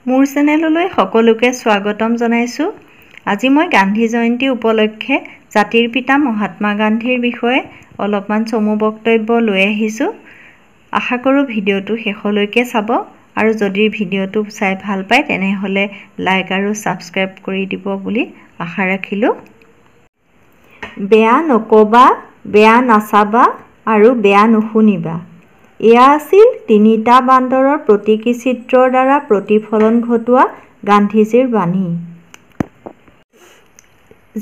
মোৰ চেনেললৈ সকলোকে স্বাগতম জনাইছো। আজি মই গান্ধী জয়ন্তী উপলক্ষে জাতিৰ পিতা মহাত্মা গান্ধীৰ বিষয়ে অলপমান চমু বক্তব্য লৈ আহিছো। আশা কৰোঁ ভিডিঅ'টো শেষলৈকে চাব আৰু যদি ভিডিঅ'টো চাই ভাল পায় তেনেহলে লাইক আৰু সাবস্ক্ৰাইব কৰি দিব বুলি আশা ৰাখিলো। বেয়া নকবা, বেয়া নাচাবা আৰু বেয়া নুশুনিবা। এয়া আছিল তিনিটা বান্দৰৰ প্ৰতীকী চিত্ৰৰ দ্বাৰা প্ৰতিফলন ঘটোৱা গান্ধীজীৰ বাণী।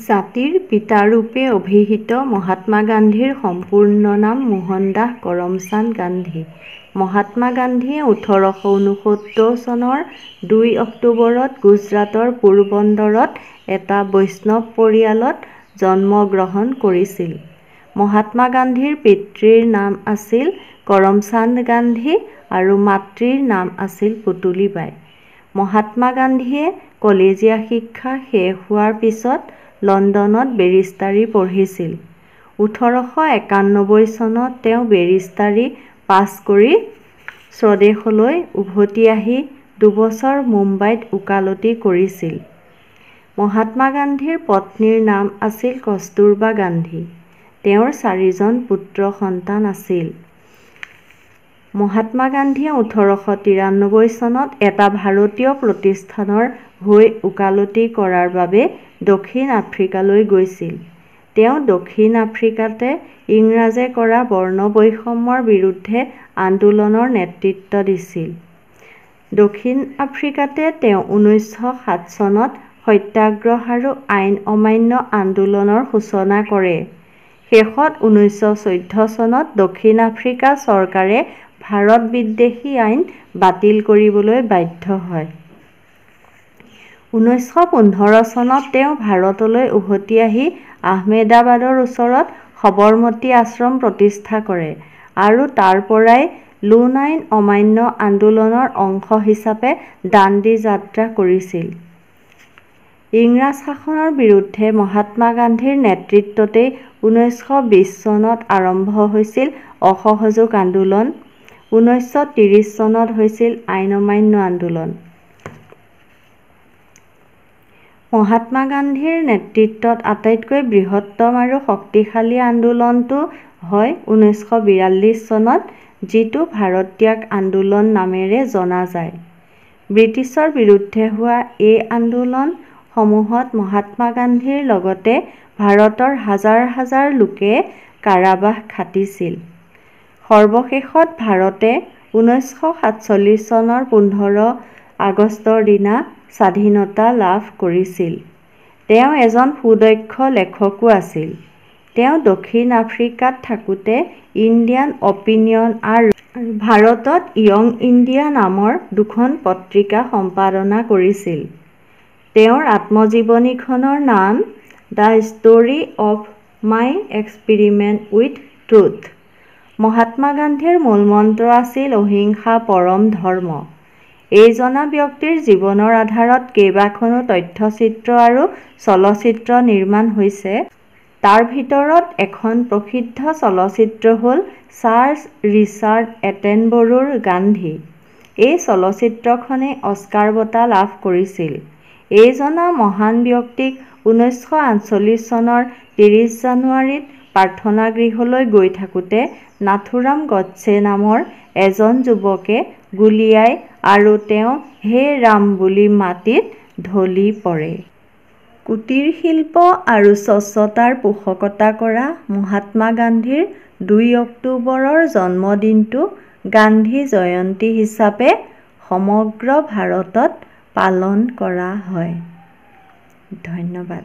জাতিৰ পিতাৰূপে অভিহিত মহাত্মা গান্ধীৰ সম্পূৰ্ণ নাম মোহনদাস কৰমচান্দ গান্ধী। মহাত্মা গান্ধীয়ে 1869 চনৰ 2 অক্টোবৰত গুজৰাটৰ পোৰবন্দৰত এটা বৈষ্ণৱ পৰিয়ালত জন্মগ্ৰহণ কৰিছিল। মহাত্মা গান্ধীৰ পিতৃৰ নাম আছিল কৰমচান্দ গান্ধী আৰু মাতৃৰ নাম আছিল পুতলীবাই। মহাত্মা গান্ধীয়ে কলেজীয়া শিক্ষা শেষ হোৱাৰ পিছত লণ্ডনত বেৰিষ্টাৰী পঢ়িছিল। 1891 চনত তেওঁ বেৰিষ্টাৰী পাছ কৰি স্বদেশলৈ উভতি আহি 2 বছৰ মুম্বাইত ওকালতি কৰিছিল। মহাত্মা গান্ধীৰ পত্নীৰ নাম আছিল কস্তুৰবা গান্ধী। তেওঁৰ 4 জন পুত্ৰ সন্তান আছিল। মহাত্মা গান্ধীয়ে 1893 চনত এটা ভাৰতীয় প্ৰতিষ্ঠানৰ হৈ ওকালতি কৰাৰ বাবে দক্ষিণ আফ্ৰিকালৈ গৈছিল। তেওঁ দক্ষিণ আফ্ৰিকাতে ইংৰাজে কৰা বৰ্ণ বৈষম্যৰ বিৰুদ্ধে আন্দোলনৰ নেতৃত্ব দিছিল। দক্ষিণ আফ্ৰিকাতে তেওঁ 1907 চনত সত্যাগ্ৰহ আৰু আইন অমান্য আন্দোলনৰ সূচনা কৰে। শেষত 1914 চনত দক্ষিণ আফ্ৰিকা চৰকাৰে ভাৰত বিদ্বেষী আইন বাতিল কৰিবলৈ বাধ্য হয়। 1915 চনত তেওঁ ভাৰতলৈ উভতি আহি আহমেদাবাদৰ ওচৰত সবৰমতী আশ্ৰম প্ৰতিষ্ঠা কৰে আৰু তাৰ পৰাই লোণ আইন অমান্য আন্দোলনৰ অংশ হিচাপে দাণ্ডী যাত্ৰা কৰিছিল। ইংৰাজ শাসনৰ বিৰুদ্ধে মহাত্মা গান্ধীৰ নেতৃত্বতেই 1920 চনত আৰম্ভ হৈছিল অসহযোগ আন্দোলন। 1930 চনত হৈছিল আইন অমান্য আন্দোলন। মহাত্মা গান্ধীৰ নেতৃত্বত আটাইতকৈ বৃহত্তম আৰু শক্তিশালী আন্দোলনটো হয় 1942 চনত, যিটো ভাৰত ত্যাগ আন্দোলন নামেৰে জনা যায়। ব্ৰিটিছৰ বিৰুদ্ধে হোৱা এই আন্দোলন সমূহত মহাত্মা গান্ধীৰ লগতে ভাৰতৰ হাজাৰ হাজাৰ লোকে কাৰাবাস খাটিছিল। সৰ্বশেষত ভাৰতে 1947 চনৰ 15 আগষ্টৰ দিনা স্বাধীনতা লাভ কৰিছিল। তেওঁ এজন সুদক্ষ লেখকো আছিল। তেওঁ দক্ষিণ আফ্ৰিকাত থাকোঁতে ইণ্ডিয়ান অপিনিয়ন আৰু ভাৰতত য়ং ইণ্ডিয়া নামৰ 2খন পত্ৰিকা সম্পাদনা কৰিছিল। তেওঁৰ আত্মজীৱনীখনৰ নাম the story of my experiment with truth. Mahatma গান্ধীৰ মূলমন্ত্ৰ আছিল অহিংসা পৰম ধৰ্ম। এই জনা ব্যক্তিৰ জীৱনৰ আধাৰত কেইবাখনো তথ্যচিত্ৰ আৰু চলচ্চিত্ৰ নিৰ্মাণ হৈছে। তাৰ ভিতৰত এখন প্ৰসিদ্ধ চলচ্চিত্ৰ হ'ল চাৰ্লছ ৰিচাৰ্ড এটেনবৰোৰ গান্ধী। এই চলচ্চিত্ৰখনে অস্কাৰ বঁটা লাভ কৰিছিল। এই জনা মহান ব্যক্তিক 1948 চনৰ 30 জানুৱাৰীত প্ৰাৰ্থনা গৃহলৈ গৈ থাকোঁতে নাথুৰাম গডছে নামৰ এজন যুৱকে গুলীয়ায় আৰু তেওঁ হে ৰাম বুলি মাটিত ঢলি পৰে। কুটীৰ শিল্প আৰু স্বচ্ছতাৰ পোষকতা কৰা মহাত্মা গান্ধীৰ 2 অক্টোবৰৰ জন্মদিনটো গান্ধী জয়ন্তী হিচাপে সমগ্ৰ ভাৰতত পালন কৰা হয়। ধন্যবাদ।